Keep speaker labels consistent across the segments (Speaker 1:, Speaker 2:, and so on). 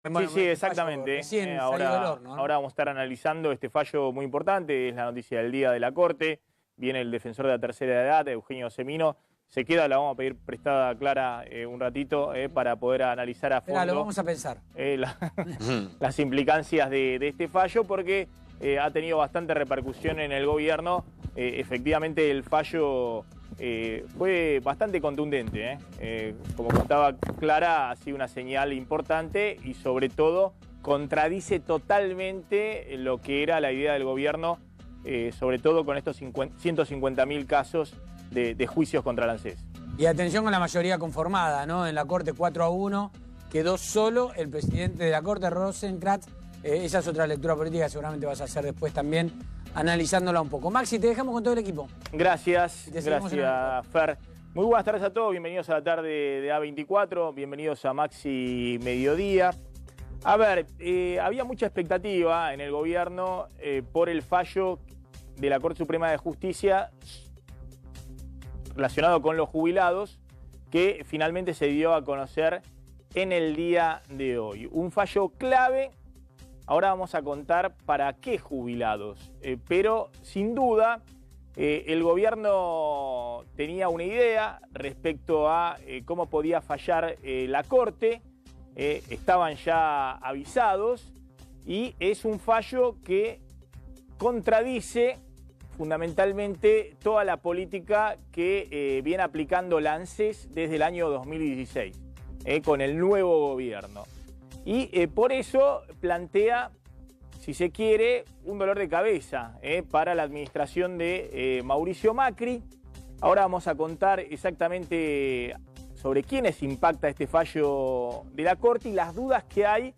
Speaker 1: Bueno,
Speaker 2: sí, exactamente.
Speaker 1: Recién salido del horno, ¿no?
Speaker 2: Ahora vamos a estar analizando este fallo muy importante, es la noticia del día de la Corte. Viene el defensor de la tercera edad, Eugenio Semino. Se queda, la vamos a pedir prestada a Clara un ratito para poder analizar a fondo.
Speaker 1: Lo vamos a pensar.
Speaker 2: Las implicancias de este fallo, porque ha tenido bastante repercusión en el gobierno. Efectivamente, el fallo fue bastante contundente. Como contaba Clara, ha sido una señal importante y sobre todo contradice totalmente lo que era la idea del gobierno, sobre todo con estos 150.000 casos de juicios contra el ANSES.
Speaker 1: Y atención con la mayoría conformada, ¿no? En la Corte 4-1 quedó solo el presidente de la Corte, Rosenkrantz. Esa es otra lectura política, seguramente vas a hacer después también, analizándola un poco. Maxi, te dejamos con todo el equipo.
Speaker 2: Gracias, gracias Fer. Muy buenas tardes a todos, bienvenidos a la tarde de A24, bienvenidos a Maxi Mediodía. A ver, había mucha expectativa en el gobierno por el fallo de la Corte Suprema de Justicia relacionado con los jubilados, que finalmente se dio a conocer en el día de hoy. Un fallo clave. Ahora vamos a contar para qué jubilados, pero sin duda el gobierno tenía una idea respecto a cómo podía fallar la Corte, estaban ya avisados y es un fallo que contradice fundamentalmente toda la política que viene aplicando la ANSES desde el año 2016, con el nuevo gobierno. Y por eso plantea, si se quiere, un dolor de cabeza para la administración de Mauricio Macri. Ahora vamos a contar exactamente sobre quiénes impacta este fallo de la Corte y las dudas que hay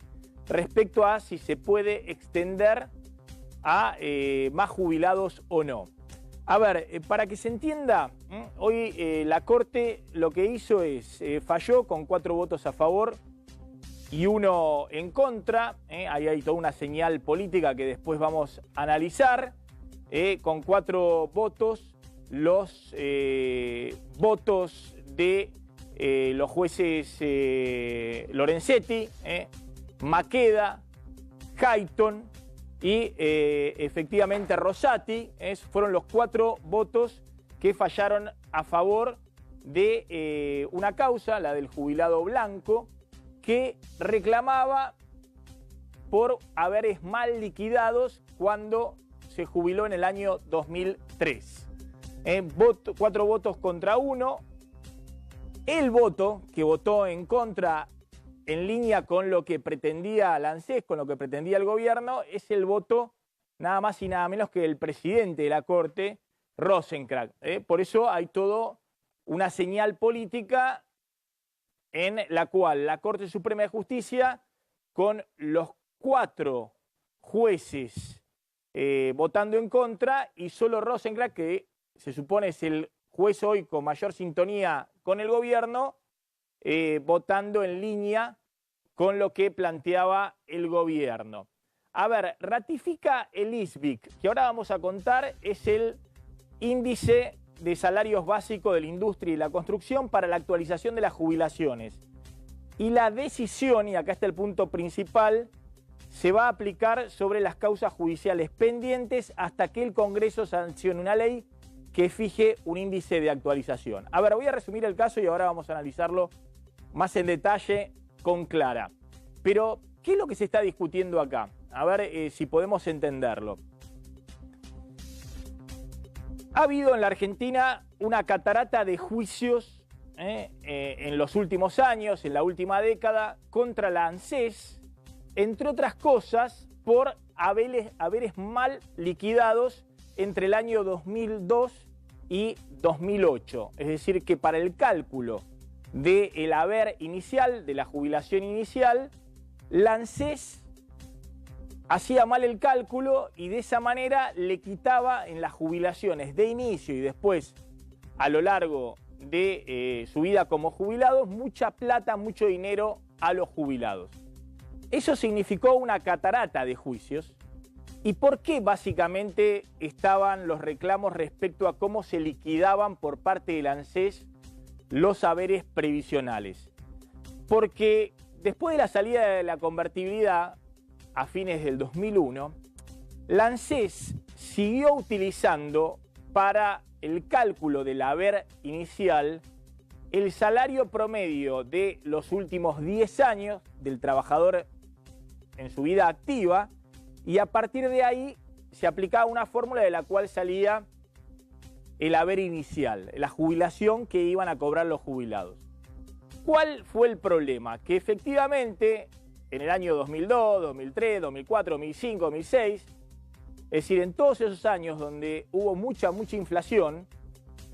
Speaker 2: respecto a si se puede extender a más jubilados o no. A ver, para que se entienda, hoy la Corte lo que hizo es, falló con 4 votos a favor y 1 en contra. Ahí hay toda una señal política que después vamos a analizar. Con 4 votos, los votos de los jueces Lorenzetti, Maqueda, Hayton y efectivamente Rosati, fueron los 4 votos que fallaron a favor de una causa, la del jubilado blanco, que reclamaba por haberes mal liquidados cuando se jubiló en el año 2003. 4 votos contra 1. El voto que votó en contra, en línea con lo que pretendía la ANSES, con lo que pretendía el gobierno, es el voto nada más y nada menos que el presidente de la Corte, Rosenkrantz. Por eso hay toda una señal política en la cual la Corte Suprema de Justicia, con los 4 jueces votando en contra, y solo Rosenkrantz, que se supone es el juez hoy con mayor sintonía con el gobierno, votando en línea con lo que planteaba el gobierno. A ver, ratifica el ISBIC, que ahora vamos a contar, es el índice de salarios básicos de la industria y la construcción para la actualización de las jubilaciones. Y la decisión, y acá está el punto principal, se va a aplicar sobre las causas judiciales pendientes hasta que el Congreso sancione una ley que fije un índice de actualización. A ver, voy a resumir el caso y ahora vamos a analizarlo más en detalle con Clara. Pero, ¿qué es lo que se está discutiendo acá? A ver si podemos entenderlo. Ha habido en la Argentina una catarata de juicios en los últimos años, en la última década, contra la ANSES, entre otras cosas, por haberes mal liquidados entre el año 2002 y 2008. Es decir, que para el cálculo del haber inicial, de la jubilación inicial, la ANSES hacía mal el cálculo y de esa manera le quitaba en las jubilaciones de inicio y después a lo largo de su vida como jubilados mucha plata, mucho dinero a los jubilados. Eso significó una catarata de juicios. ¿Y por qué básicamente estaban los reclamos respecto a cómo se liquidaban por parte del ANSES los haberes previsionales? Porque después de la salida de la convertibilidad a fines del 2001, la ANSES siguió utilizando para el cálculo del haber inicial el salario promedio de los últimos 10 años del trabajador en su vida activa, y a partir de ahí se aplicaba una fórmula de la cual salía el haber inicial, la jubilación que iban a cobrar los jubilados. ¿Cuál fue el problema? Que efectivamente en el año 2002, 2003, 2004, 2005, 2006, es decir, en todos esos años donde hubo mucha inflación,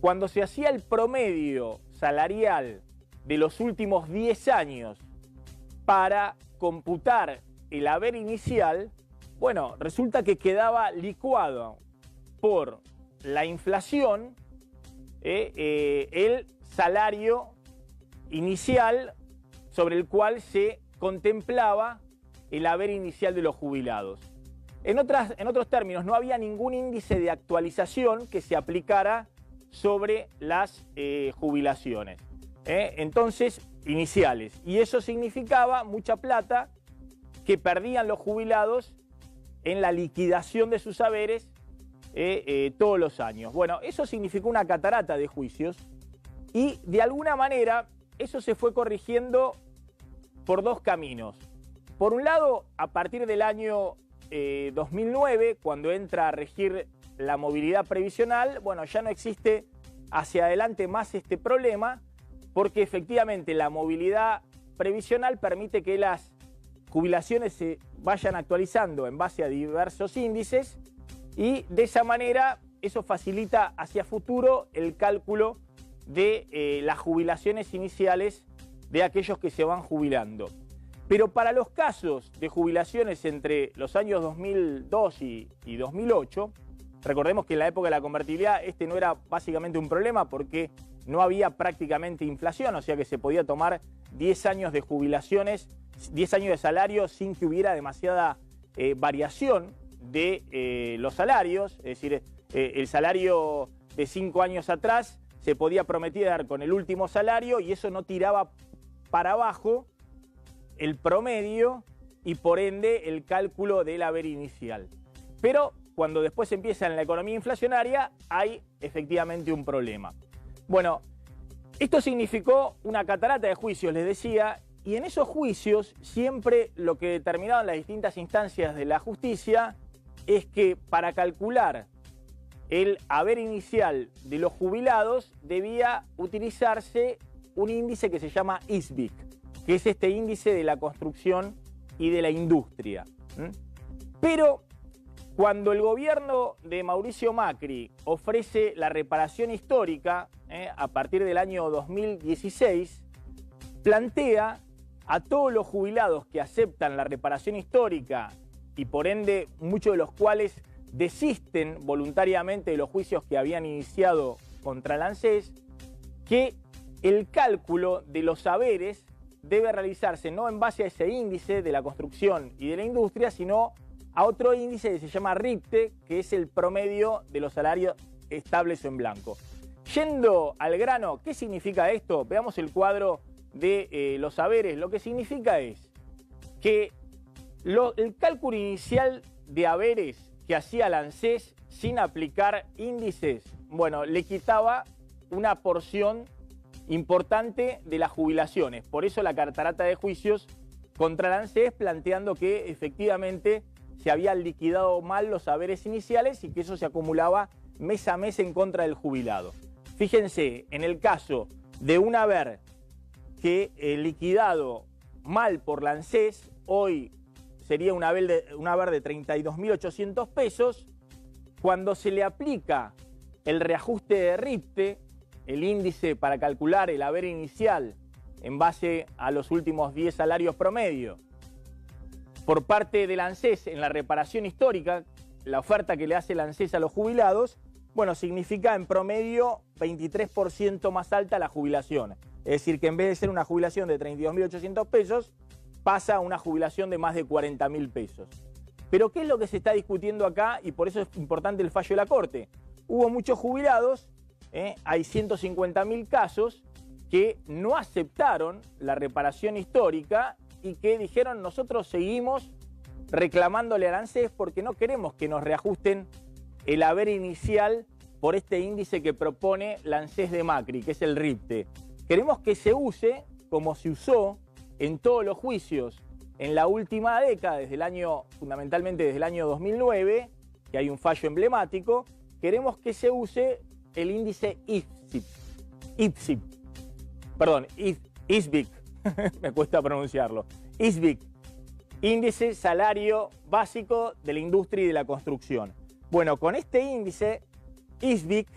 Speaker 2: cuando se hacía el promedio salarial de los últimos 10 años para computar el haber inicial, bueno, resulta que quedaba licuado por la inflación el salario inicial sobre el cual se contemplaba el haber inicial de los jubilados. En otros términos, no había ningún índice de actualización que se aplicara sobre las jubilaciones, entonces iniciales. Y eso significaba mucha plata que perdían los jubilados en la liquidación de sus haberes todos los años. Bueno, eso significó una catarata de juicios y de alguna manera eso se fue corrigiendo por dos caminos. Por un lado, a partir del año 2009, cuando entra a regir la movilidad previsional, bueno, ya no existe hacia adelante más este problema, porque efectivamente la movilidad previsional permite que las jubilaciones se vayan actualizando en base a diversos índices y de esa manera eso facilita hacia futuro el cálculo de las jubilaciones iniciales de aquellos que se van jubilando. Pero para los casos de jubilaciones entre los años 2002 y 2008, recordemos que en la época de la convertibilidad este no era básicamente un problema porque no había prácticamente inflación, o sea que se podía tomar 10 años de jubilaciones, 10 años de salario sin que hubiera demasiada variación de los salarios, es decir, el salario de 5 años atrás se podía prometer con el último salario y eso no tiraba para abajo el promedio y por ende el cálculo del haber inicial. Pero cuando después empieza en la economía inflacionaria hay efectivamente un problema. Bueno, esto significó una catarata de juicios, les decía, y en esos juicios siempre lo que determinaban las distintas instancias de la justicia es que para calcular el haber inicial de los jubilados debía utilizarse un índice que se llama ISBIC, que es este índice de la construcción y de la industria. Pero cuando el gobierno de Mauricio Macri ofrece la reparación histórica a partir del año 2016, plantea a todos los jubilados que aceptan la reparación histórica y por ende muchos de los cuales desisten voluntariamente de los juicios que habían iniciado contra la ANSES, que el cálculo de los saberes debe realizarse no en base a ese índice de la construcción y de la industria, sino a otro índice que se llama RIPTE, que es el promedio de los salarios estables en blanco. Yendo al grano, ¿qué significa esto? Veamos el cuadro de los saberes. Lo que significa es que el cálculo inicial de haberes que hacía la ANSES sin aplicar índices, bueno, le quitaba una porción importante de las jubilaciones. Por eso la catarata de juicios contra la ANSES planteando que efectivamente se habían liquidado mal los haberes iniciales y que eso se acumulaba mes a mes en contra del jubilado. Fíjense, en el caso de un haber que liquidado mal por la ANSES, hoy sería un haber de 32.800 pesos, cuando se le aplica el reajuste de RIPTE, el índice para calcular el haber inicial en base a los últimos 10 salarios promedio, por parte de la ANSES en la reparación histórica, la oferta que le hace la ANSES a los jubilados, bueno, significa en promedio 23% más alta la jubilación. Es decir, que en vez de ser una jubilación de 32.800 pesos, pasa a una jubilación de más de 40.000 pesos. Pero ¿qué es lo que se está discutiendo acá? Y por eso es importante el fallo de la Corte. Hubo muchos jubilados, hay 150.000 casos que no aceptaron la reparación histórica y que dijeron nosotros seguimos reclamándole al ANSES porque no queremos que nos reajusten el haber inicial por este índice que propone la ANSES de Macri, que es el RIPTE. Queremos que se use como se usó en todos los juicios en la última década, fundamentalmente desde el año 2009, que hay un fallo emblemático. Queremos que se use el índice ISBIC, me cuesta pronunciarlo, ISBIC, Índice Salario Básico de la Industria y de la Construcción. Bueno, con este índice, ISBIC,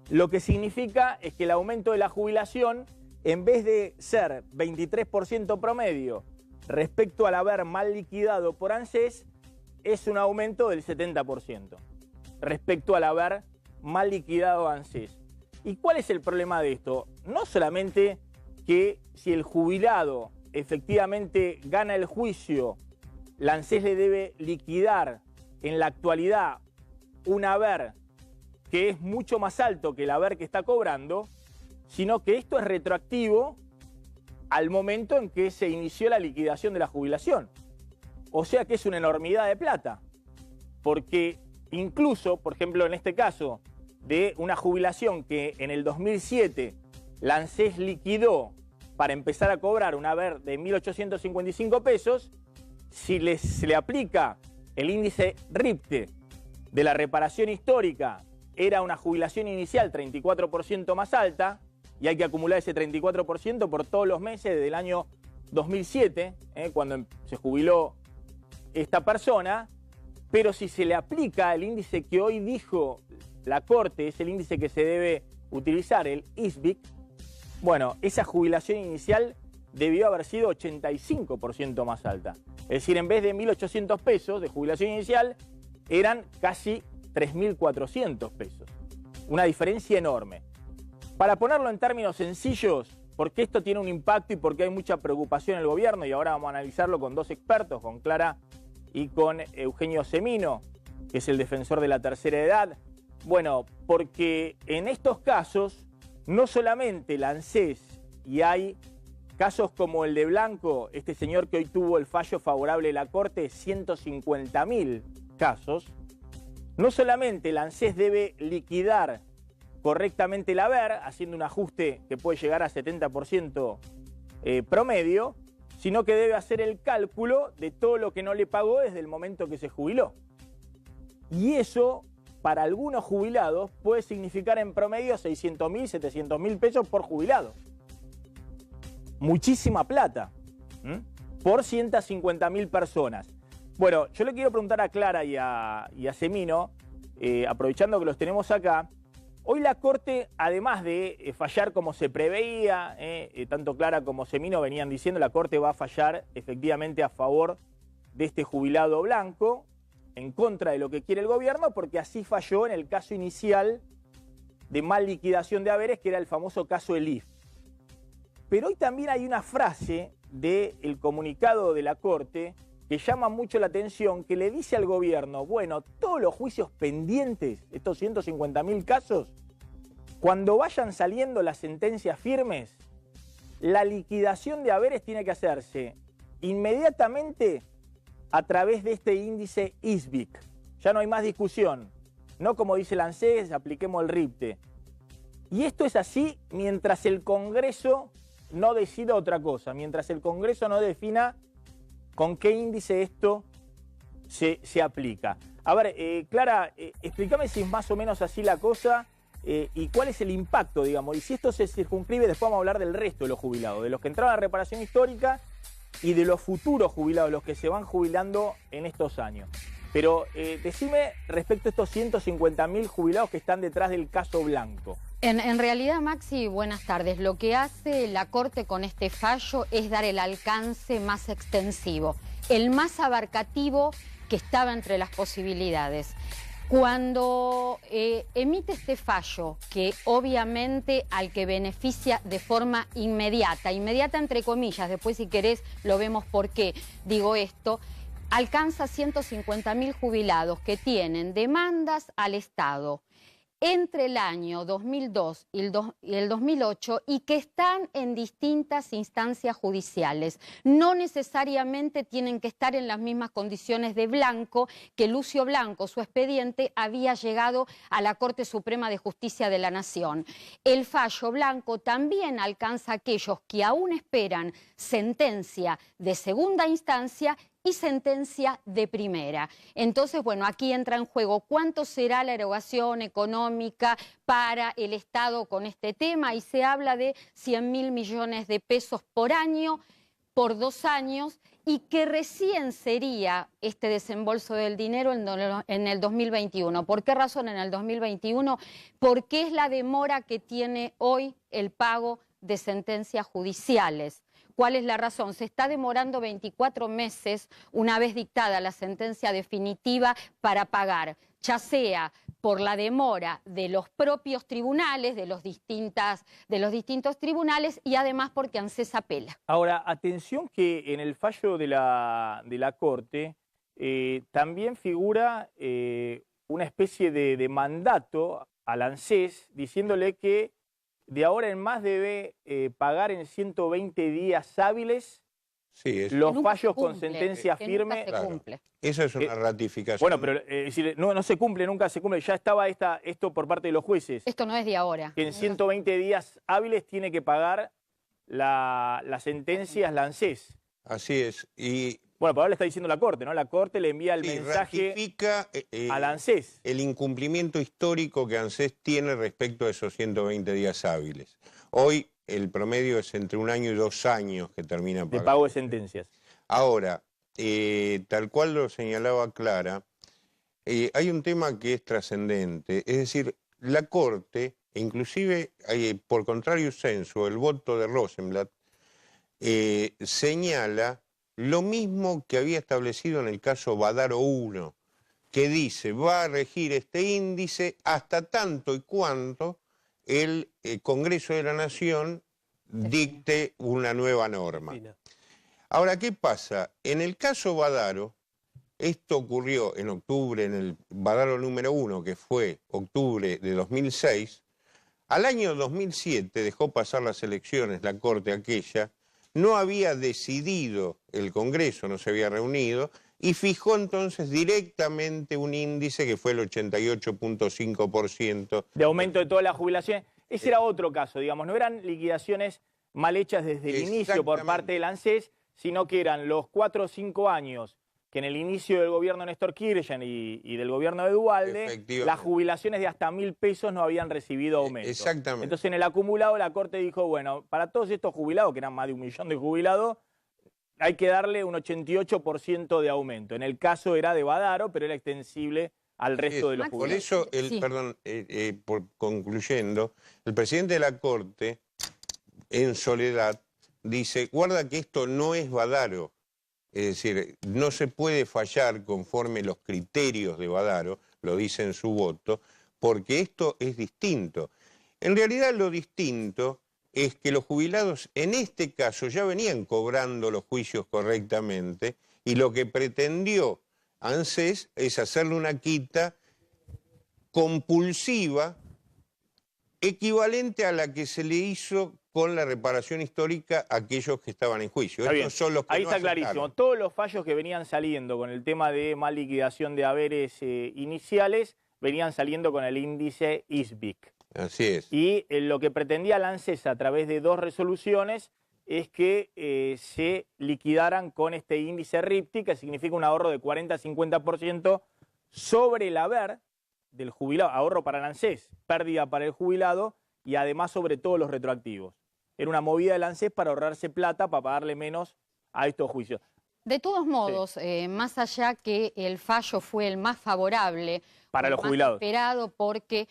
Speaker 2: lo que significa es que el aumento de la jubilación, en vez de ser 23% promedio respecto al haber mal liquidado por ANSES, es un aumento del 70% respecto al haber mal liquidado ANSES. ¿Y cuál es el problema de esto? No solamente que si el jubilado efectivamente gana el juicio, la ANSES le debe liquidar en la actualidad un haber que es mucho más alto que el haber que está cobrando, sino que esto es retroactivo al momento en que se inició la liquidación de la jubilación. O sea que es una enormidad de plata, porque incluso, por ejemplo, en este caso de una jubilación que en el 2007 la ANSES liquidó para empezar a cobrar un haber de 1.855 pesos, si se le aplica el índice RIPTE de la reparación histórica, era una jubilación inicial 34% más alta, y hay que acumular ese 34% por todos los meses desde el año 2007, cuando se jubiló esta persona. Pero si se le aplica el índice que hoy dijo la Corte, es el índice que se debe utilizar, el ISBIC, bueno, esa jubilación inicial debió haber sido 85% más alta. Es decir, en vez de 1.800 pesos de jubilación inicial, eran casi 3.400 pesos. Una diferencia enorme. Para ponerlo en términos sencillos, porque esto tiene un impacto y porque hay mucha preocupación en el gobierno, y ahora vamos a analizarlo con dos expertos, con Clara y con Eugenio Semino, que es el defensor de la tercera edad. Bueno, porque en estos casos, no solamente la ANSES, y hay casos como el de Blanco, este señor que hoy tuvo el fallo favorable de la Corte, 150.000 casos, no solamente la ANSES debe liquidar correctamente el haber, haciendo un ajuste que puede llegar a 70% promedio, sino que debe hacer el cálculo de todo lo que no le pagó desde el momento que se jubiló. Y eso, para algunos jubilados, puede significar en promedio 600.000, 700.000 pesos por jubilado. Muchísima plata, por 150.000 personas. Bueno, yo le quiero preguntar a Clara y a Semino, aprovechando que los tenemos acá. Hoy la Corte, además de fallar como se preveía, tanto Clara como Semino venían diciendo, la Corte va a fallar efectivamente a favor de este jubilado Blanco, en contra de lo que quiere el gobierno, porque así falló en el caso inicial de mal liquidación de haberes, que era el famoso caso Elif. Pero hoy también hay una frase del comunicado de la Corte que llama mucho la atención, que le dice al gobierno, bueno, todos los juicios pendientes, estos 150.000 casos, cuando vayan saliendo las sentencias firmes, la liquidación de haberes tiene que hacerse inmediatamente a través de este índice ISBIC. Ya no hay más discusión. No como dice el ANSES, apliquemos el RIPTE. Y esto es así mientras el Congreso no decida otra cosa, mientras el Congreso no defina con qué índice esto se aplica. A ver, Clara, explícame si es más o menos así la cosa y cuál es el impacto, digamos, y si esto se circunscribe, después vamos a hablar del resto de los jubilados, de los que entraron a reparación histórica y de los futuros jubilados, los que se van jubilando en estos años. Pero decime respecto a estos 150.000 jubilados que están detrás del caso Blanco.
Speaker 3: En realidad, Maxi, buenas tardes. Lo que hace la Corte con este fallo es dar el alcance más extensivo, el más abarcativo que estaba entre las posibilidades. Cuando emite este fallo, que obviamente al que beneficia de forma inmediata entre comillas, después si querés lo vemos por qué digo esto, alcanza 150.000 jubilados que tienen demandas al Estado entre el año 2002 y el 2008 y que están en distintas instancias judiciales. No necesariamente tienen que estar en las mismas condiciones de Blanco, que Lucio Blanco, su expediente, había llegado a la Corte Suprema de Justicia de la Nación. El fallo Blanco también alcanza a aquellos que aún esperan sentencia de segunda instancia y sentencia de primera. Entonces, bueno, aquí entra en juego cuánto será la erogación económica para el Estado con este tema, y se habla de 100.000 millones de pesos por año, por 2 años, y que recién sería este desembolso del dinero en el 2021. ¿Por qué razón en el 2021? Porque es la demora que tiene hoy el pago de sentencias judiciales. ¿Cuál es la razón? Se está demorando 24 meses una vez dictada la sentencia definitiva para pagar, ya sea por la demora de los propios tribunales, de los distintos tribunales, y además porque ANSES apela.
Speaker 2: Ahora, atención que en el fallo de la Corte también figura una especie de mandato al ANSES diciéndole que de ahora en más debe pagar en 120 días hábiles los fallos con sentencia firme.
Speaker 4: Claro. Esa es una ratificación.
Speaker 2: Bueno, pero no se cumple, nunca se cumple. Ya estaba esto por parte de los jueces.
Speaker 3: Esto no es de ahora.
Speaker 2: Que en 120 días hábiles tiene que pagar las sentencias la ANSES.
Speaker 4: Así es. Y
Speaker 2: bueno, pero ahora le está diciendo la Corte, ¿no? La Corte le envía el mensaje
Speaker 4: ratifica,
Speaker 2: al ANSES.
Speaker 4: El incumplimiento histórico que ANSES tiene respecto a esos 120 días hábiles. Hoy el promedio es entre 1 año y 2 años que termina pagando.
Speaker 2: De pago de sentencias.
Speaker 4: Ahora, tal cual lo señalaba Clara, hay un tema que es trascendente. Es decir, la Corte, e inclusive por contrario censo, el voto de Rosenblatt, señala lo mismo que había establecido en el caso Badaro 1, que dice, va a regir este índice hasta tanto y cuanto el Congreso de la Nación dicte una nueva norma. Ahora, ¿qué pasa? En el caso Badaro, esto ocurrió en octubre, en el Badaro número 1, que fue octubre de 2006, al año 2007 dejó pasar las elecciones, la Corte aquella, no había decidido el Congreso, no se había reunido, y fijó entonces directamente un índice que fue el 88.5%.
Speaker 2: De aumento de todas las jubilaciones. Ese era otro caso, digamos, no eran liquidaciones mal hechas desde el inicio por parte del ANSES, sino que eran los 4 o 5 años que en el inicio del gobierno de Néstor Kirchner y del gobierno de Duhalde, las jubilaciones de hasta 1.000 pesos no habían recibido aumento.
Speaker 4: Exactamente.
Speaker 2: Entonces en el acumulado la Corte dijo, bueno, para todos estos jubilados, que eran más de 1 millón de jubilados, hay que darle un 88% de aumento. En el caso era de Badaro, pero era extensible al resto de los jubilados.
Speaker 4: Por eso, concluyendo, el presidente de la Corte, en soledad, dice, guarda que esto no es Badaro. Es decir, no se puede fallar conforme los criterios de Badaro, lo dice en su voto, porque esto es distinto. En realidad lo distinto es que los jubilados en este caso ya venían cobrando los juicios correctamente y lo que pretendió ANSES es hacerle una quita compulsiva equivalente a la que se le hizo con la reparación histórica a aquellos que estaban en juicio. Estos son los que
Speaker 2: ahí
Speaker 4: no
Speaker 2: está
Speaker 4: aceptaron.
Speaker 2: clarísimo. Todos los fallos que venían saliendo con el tema de mal liquidación de haberes iniciales venían saliendo con el índice ISBIC.
Speaker 4: Así es.
Speaker 2: Y lo que pretendía la ANSES a través de 2 resoluciones es que se liquidaran con este índice RIPTI, que significa un ahorro de 40-50% sobre el haber del jubilado, ahorro para el ANSES, pérdida para el jubilado y además sobre todos los retroactivos. Era una movida del ANSES para ahorrarse plata, para pagarle menos a estos juicios.
Speaker 3: De todos modos, más allá que el fallo fue el más favorable
Speaker 2: para los jubilados,
Speaker 3: esperado porque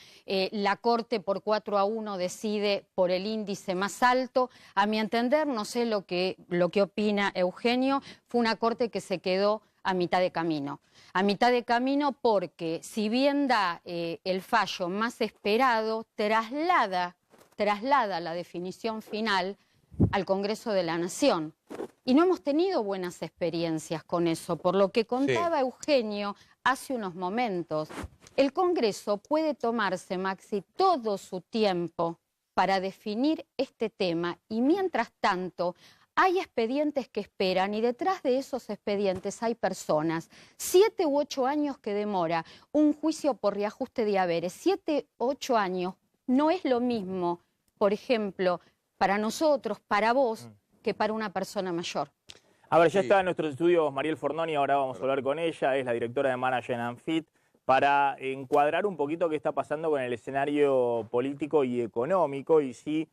Speaker 3: la Corte por 4-1 decide por el índice más alto, a mi entender, no sé lo que opina Eugenio, fue una Corte que se quedó a mitad de camino. A mitad de camino porque si bien da el fallo más esperado, traslada la definición final al Congreso de la Nación. Y no hemos tenido buenas experiencias con eso, por lo que contaba Eugenio hace unos momentos. El Congreso puede tomarse, Maxi, todo su tiempo para definir este tema y mientras tanto hay expedientes que esperan y detrás de esos expedientes hay personas. 7 u 8 años que demora un juicio por reajuste de haberes. 7 u 8 años no es lo mismo, por ejemplo, para nosotros, para vos, que para una persona mayor.
Speaker 2: A ver, ya está en nuestros estudios Mariel Fornoni, ahora vamos a hablar con ella, es la directora de Management and Fit, para encuadrar un poquito qué está pasando con el escenario político y económico y si,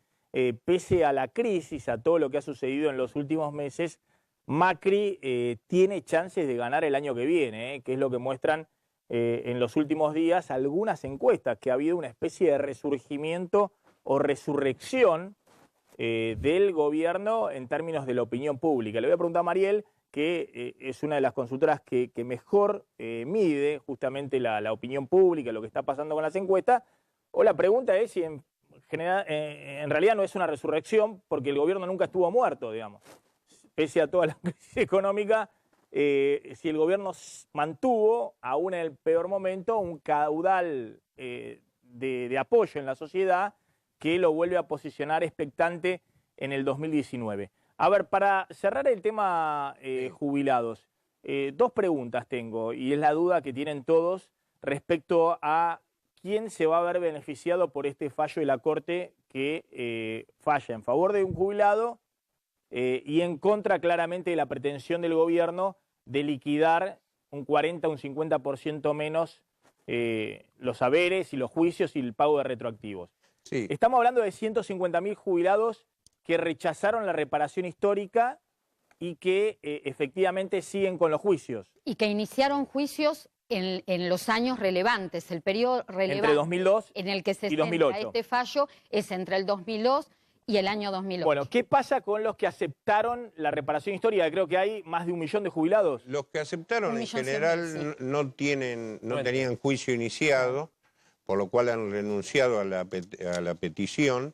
Speaker 2: pese a la crisis, a todo lo que ha sucedido en los últimos meses, Macri tiene chances de ganar el año que viene, que es lo que muestran en los últimos días algunas encuestas, que ha habido una especie de resurgimiento o resurrección del gobierno en términos de la opinión pública. Le voy a preguntar a Mariel, que es una de las consultoras que mejor mide justamente la opinión pública, lo que está pasando con las encuestas. O la pregunta es si en realidad no es una resurrección, porque el gobierno nunca estuvo muerto, digamos. Pese a toda la crisis económica, si el gobierno mantuvo, aún en el peor momento, un caudal de apoyo en la sociedad que lo vuelve a posicionar expectante en el 2019. A ver, para cerrar el tema jubilados, 2 preguntas tengo, y es la duda que tienen todos respecto a quién se va a ver beneficiado por este fallo de la Corte que falla en favor de un jubilado y en contra claramente de la pretensión del gobierno de liquidar un 40 o un 50% menos los haberes y los juicios y el pago de retroactivos.
Speaker 4: Sí.
Speaker 2: Estamos hablando de 150.000 jubilados que rechazaron la reparación histórica y que efectivamente siguen con los juicios.
Speaker 3: Y que iniciaron juicios en los años relevantes, el periodo relevante
Speaker 2: Entre 2002
Speaker 3: en el que se
Speaker 2: y 2008.
Speaker 3: centra este fallo es entre el 2002 y el año 2008.
Speaker 2: Bueno, ¿qué pasa con los que aceptaron la reparación histórica? Creo que hay más de 1 millón de jubilados.
Speaker 4: Los que aceptaron en general no tenían juicio iniciado, por lo cual han renunciado a la petición.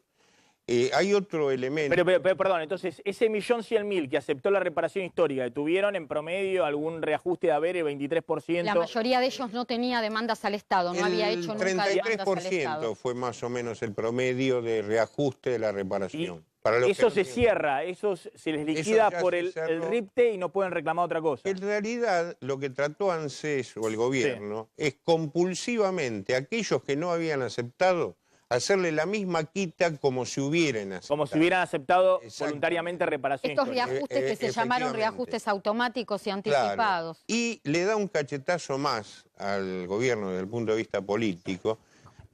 Speaker 4: Hay otro elemento...
Speaker 2: Pero perdón, entonces, ese 1.100.000 que aceptó la reparación histórica, ¿tuvieron en promedio algún reajuste de haberes, 23%?
Speaker 3: La mayoría de ellos no tenía demandas al Estado, no había hecho nunca demandas al Estado.
Speaker 4: 33% fue más o menos el promedio de reajuste de la reparación.
Speaker 2: Eso se cierra, eso se les liquida por el RIPTE y no pueden reclamar otra cosa.
Speaker 4: En realidad, lo que trató ANSES o el gobierno es compulsivamente a aquellos que no habían aceptado hacerle la misma quita como si hubieran aceptado.
Speaker 2: Como si hubieran aceptado voluntariamente reparación
Speaker 3: Estos
Speaker 2: histórica.
Speaker 3: reajustes que se llamaron reajustes automáticos y anticipados.
Speaker 4: Claro. Y le da un cachetazo más al gobierno desde el punto de vista político,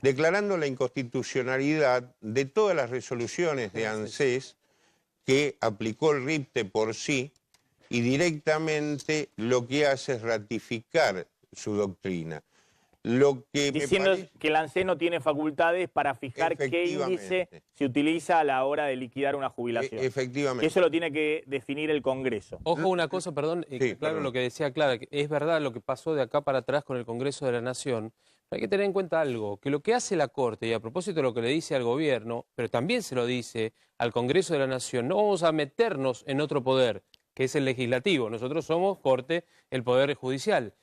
Speaker 4: declarando la inconstitucionalidad de todas las resoluciones de ANSES que aplicó el RIPTE por sí y directamente lo que hace es ratificar su doctrina.
Speaker 2: Diciendo que el ANSES no tiene facultades para fijar qué índice se utiliza a la hora de liquidar una jubilación.
Speaker 4: Efectivamente.
Speaker 2: Que eso lo tiene que definir el Congreso.
Speaker 5: Ojo una cosa, perdón, claro lo que decía Clara, que es verdad lo que pasó de acá para atrás con el Congreso de la Nación. Hay que tener en cuenta algo, que lo que hace la Corte, y a propósito de lo que le dice al gobierno, pero también se lo dice al Congreso de la Nación, no vamos a meternos en otro poder, que es el legislativo. Nosotros somos Corte, el Poder Judicial,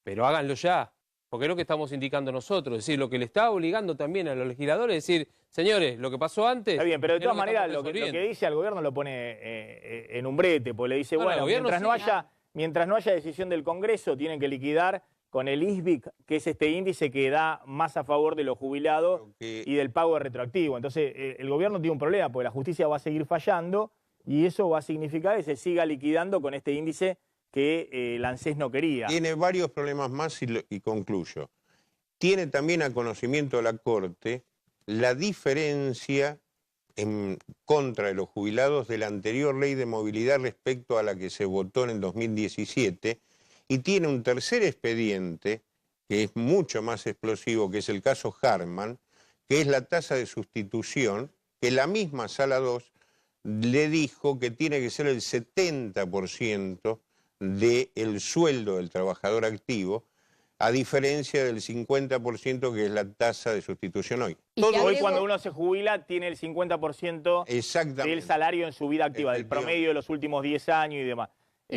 Speaker 5: pero háganlo ya. Porque es lo que estamos indicando nosotros, es decir, lo que le está obligando también a los legisladores es decir, señores, lo que pasó antes...
Speaker 2: Está bien, pero de todas maneras lo que dice al gobierno lo pone en un brete, porque le dice, bueno, mientras no haya decisión del Congreso, tienen que liquidar con el ISBIC, que es este índice que da más a favor de los jubilados y del pago de retroactivo. Entonces, el gobierno tiene un problema, porque la justicia va a seguir fallando y eso va a significar que se siga liquidando con este índice que el ANSES no quería.
Speaker 4: Tiene varios problemas más y concluyo. Tiene también a conocimiento de la Corte la diferencia en contra de los jubilados de la anterior ley de movilidad respecto a la que se votó en el 2017 y tiene un tercer expediente que es mucho más explosivo, que es el caso Harman, que es la tasa de sustitución, que la misma Sala 2 le dijo que tiene que ser el 70% del sueldo del trabajador activo, a diferencia del 50% que es la tasa de sustitución hoy.
Speaker 2: Hoy cuando uno se jubila tiene el 50% del salario en su vida activa, del promedio de los últimos 10 años y demás.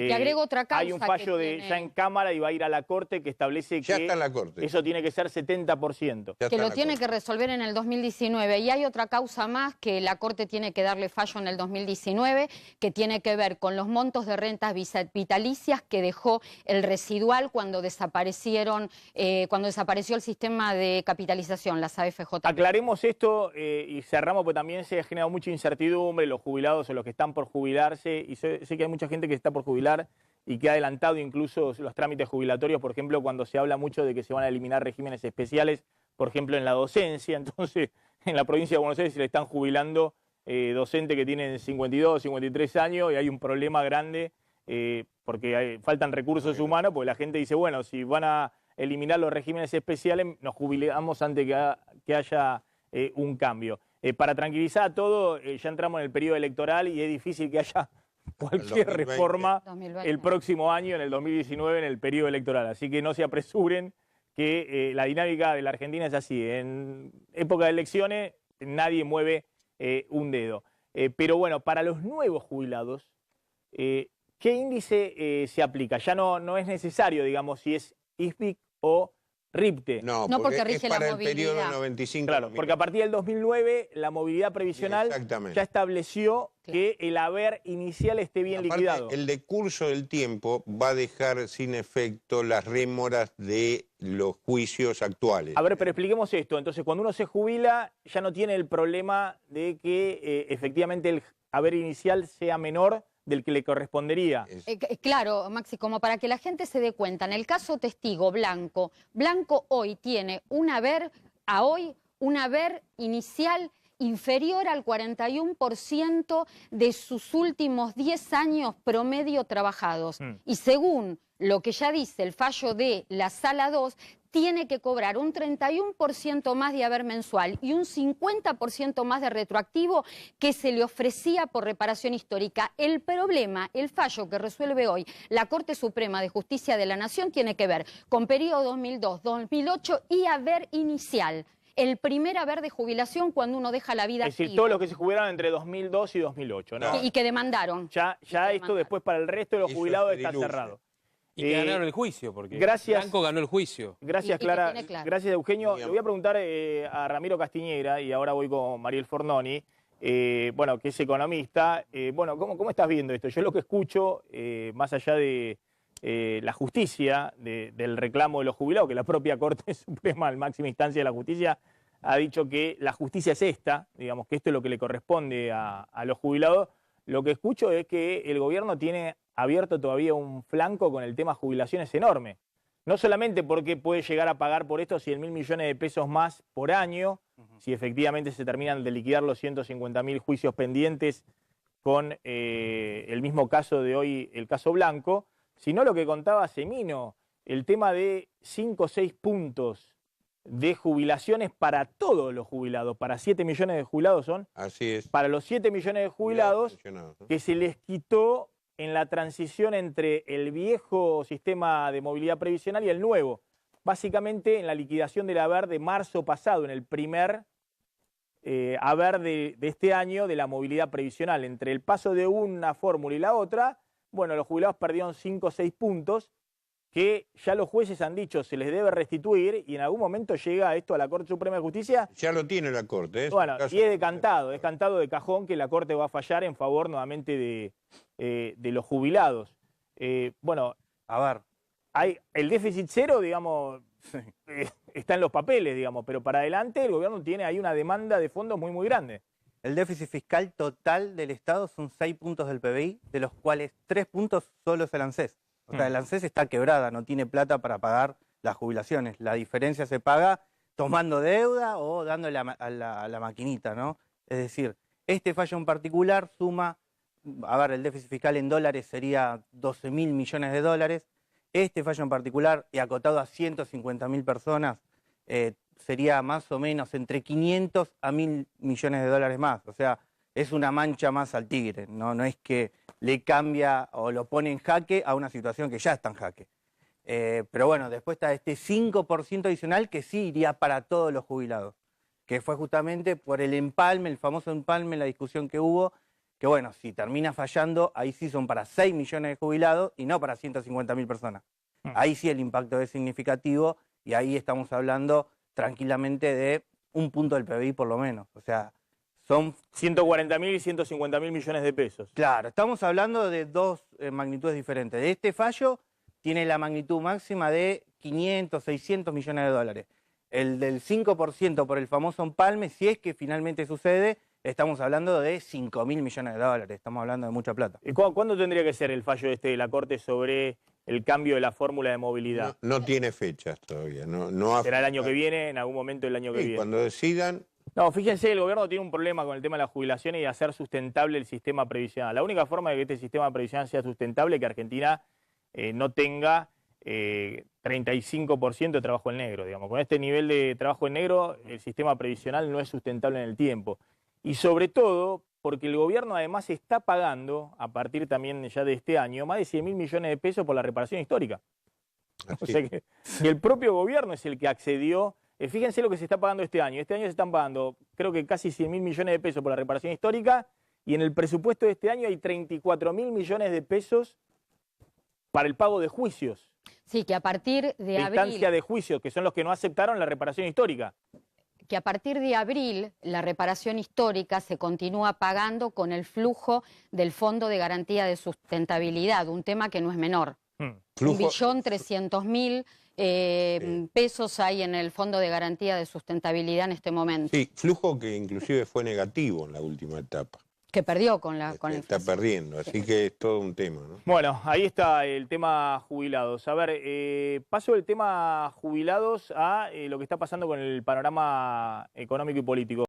Speaker 3: Y te agrego otra causa
Speaker 2: hay un fallo ya en Cámara y va a ir a la Corte que establece
Speaker 4: Ya
Speaker 2: que
Speaker 4: está en la Corte.
Speaker 2: eso tiene que ser 70%.
Speaker 3: que lo tiene que resolver en el 2019. Y hay otra causa más que la Corte tiene que darle fallo en el 2019, que tiene que ver con los montos de rentas vitalicias que dejó el residual cuando desapareció el sistema de capitalización, las AFJ.
Speaker 2: Aclaremos esto y cerramos, porque también se ha generado mucha incertidumbre, los jubilados o los que están por jubilarse, y sé que hay mucha gente que está por jubilar y que ha adelantado incluso los trámites jubilatorios, por ejemplo, cuando se habla mucho de que se van a eliminar regímenes especiales, por ejemplo, en la docencia. Entonces, en la provincia de Buenos Aires se le están jubilando docentes que tienen 52, 53 años y hay un problema grande porque faltan recursos humanos, porque la gente dice, bueno, si van a eliminar los regímenes especiales, nos jubilamos antes que haya un cambio. Para tranquilizar a todos, ya entramos en el periodo electoral y es difícil que haya cualquier reforma
Speaker 3: 2020.
Speaker 2: el próximo año, en el 2019, en el periodo electoral. Así que no se apresuren, que la dinámica de la Argentina es así. En época de elecciones nadie mueve un dedo. Pero bueno, para los nuevos jubilados, ¿qué índice se aplica? Ya no es necesario, digamos, si es ISPIC o RIPTE.
Speaker 3: No, porque rige
Speaker 4: es
Speaker 3: la
Speaker 4: para el
Speaker 3: movilidad.
Speaker 4: periodo 95.
Speaker 2: Claro, porque a partir del 2009 la movilidad previsional ya estableció que el haber inicial esté bien
Speaker 4: Aparte,
Speaker 2: liquidado.
Speaker 4: el decurso del tiempo va a dejar sin efecto las rémoras de los juicios actuales.
Speaker 2: A ver, pero expliquemos esto. Entonces, cuando uno se jubila, ya no tiene el problema de que efectivamente el haber inicial sea menor del que le correspondería.
Speaker 3: Claro, Maxi, como para que la gente se dé cuenta, en el caso testigo Blanco hoy tiene un haber inicial inferior al 41% de sus últimos 10 años promedio trabajados. Y según lo que ya dice el fallo de la Sala 2, tiene que cobrar un 31% más de haber mensual y un 50% más de retroactivo que se le ofrecía por reparación histórica. El problema, el fallo que resuelve hoy la Corte Suprema de Justicia de la Nación tiene que ver con periodo 2002-2008 y haber inicial. El primer haber de jubilación cuando uno deja la vida
Speaker 2: activa. Es decir,
Speaker 3: activa.
Speaker 2: todos los que se jubilaron entre 2002 y 2008, ¿no?
Speaker 3: Y que demandaron.
Speaker 2: Ya esto después para el resto de los jubilados está cerrado.
Speaker 5: Y que ganaron el juicio, porque
Speaker 2: gracias,
Speaker 5: Blanco ganó el juicio.
Speaker 2: Gracias, Clara. Gracias, Eugenio. Le voy a preguntar a Ramiro Castiñeira, y ahora voy con Mariel Fornoni, bueno, que es economista. Bueno, ¿cómo estás viendo esto? Yo lo que escucho, más allá de la justicia, del reclamo de los jubilados, que la propia Corte Suprema, en máxima instancia de la justicia, ha dicho que la justicia es esta, digamos que esto es lo que le corresponde a los jubilados. Lo que escucho es que el gobierno tiene abierto todavía un flanco con el tema jubilaciones enorme. No solamente porque puede llegar a pagar por esto 100.000 millones de pesos más por año, si efectivamente se terminan de liquidar los 150.000 juicios pendientes con el mismo caso de hoy, el caso Blanco, sino lo que contaba Semino, el tema de 5 o 6 puntos de jubilaciones para todos los jubilados, para 7 millones de jubilados son.
Speaker 4: Así es.
Speaker 2: Para los 7 millones de jubilados que se les quitó en la transición entre el viejo sistema de movilidad previsional y el nuevo. Básicamente en la liquidación del haber de marzo pasado, en el primer haber de este año de la movilidad previsional. Entre el paso de una fórmula y la otra, bueno, los jubilados perdieron 5 o 6 puntos que ya los jueces han dicho se les debe restituir y en algún momento llega esto a la Corte Suprema de Justicia.
Speaker 4: Ya lo tiene la Corte.
Speaker 2: Bueno, y es cantado de cajón que la Corte va a fallar en favor nuevamente de los jubilados. Bueno, a ver, el déficit cero, digamos, está en los papeles, digamos, pero para adelante el gobierno tiene ahí una demanda de fondos muy, muy grande.
Speaker 6: El déficit fiscal total del Estado son 6 puntos del PBI, de los cuales 3 puntos solo es el ANSES. O sea, el ANSES está quebrada, no tiene plata para pagar las jubilaciones. La diferencia se paga tomando deuda o dándole a la maquinita, ¿no? Es decir, este fallo en particular suma, a ver, el déficit fiscal en dólares sería 12.000 millones de dólares. Este fallo en particular, y acotado a 150.000 personas, sería más o menos entre 500 a 1.000 millones de dólares más. O sea, es una mancha más al tigre, no es que le cambia o lo pone en jaque a una situación que ya está en jaque. Pero bueno, después está este 5% adicional que sí iría para todos los jubilados, que fue justamente por el empalme, el famoso empalme, la discusión que hubo, que bueno, si termina fallando, ahí sí son para 6 millones de jubilados y no para 150.000 personas. Ahí sí el impacto es significativo y ahí estamos hablando tranquilamente de 1 punto del PBI por lo menos. O sea, son
Speaker 2: 140.000 y 150.000 millones de pesos.
Speaker 6: Claro, estamos hablando de dos magnitudes diferentes. De este fallo tiene la magnitud máxima de 500, 600 millones de dólares. El del 5% por el famoso empalme, si es que finalmente sucede, estamos hablando de 5.000 millones de dólares. Estamos hablando de mucha plata.
Speaker 2: ¿Cuándo tendría que ser el fallo de la Corte sobre el cambio de la fórmula de movilidad?
Speaker 4: No tiene fechas todavía.
Speaker 2: ¿Será el año que viene, en algún momento del año que viene?
Speaker 4: Cuando decidan.
Speaker 2: No, fíjense, el gobierno tiene un problema con el tema de la jubilación y de hacer sustentable el sistema previsional. La única forma de que este sistema previsional sea sustentable es que Argentina no tenga 35% de trabajo en negro. Digamos. Con este nivel de trabajo en negro, el sistema previsional no es sustentable en el tiempo. Y sobre todo, porque el gobierno además está pagando, a partir también ya de este año, más de 100.000 millones de pesos por la reparación histórica.
Speaker 4: Así.
Speaker 2: O sea que el propio gobierno es el que accedió. Fíjense lo que se está pagando este año. Este año se están pagando, creo que casi 100.000 millones de pesos por la reparación histórica, y en el presupuesto de este año hay 34.000 millones de pesos para el pago de juicios.
Speaker 3: Sí, que a partir de abril...
Speaker 2: Instancia de juicios, que son los que no aceptaron la reparación histórica.
Speaker 3: Que a partir de abril la reparación histórica se continúa pagando con el flujo del Fondo de Garantía de Sustentabilidad, un tema que no es menor. 1.300.000 pesos hay en el Fondo de Garantía de Sustentabilidad en este momento.
Speaker 4: Sí, flujo que inclusive fue negativo en la última etapa.
Speaker 3: Que perdió con la
Speaker 4: Está perdiendo, así que es todo un tema, ¿no?
Speaker 2: Bueno, ahí está el tema jubilados. A ver, paso del tema jubilados a lo que está pasando con el panorama económico y político.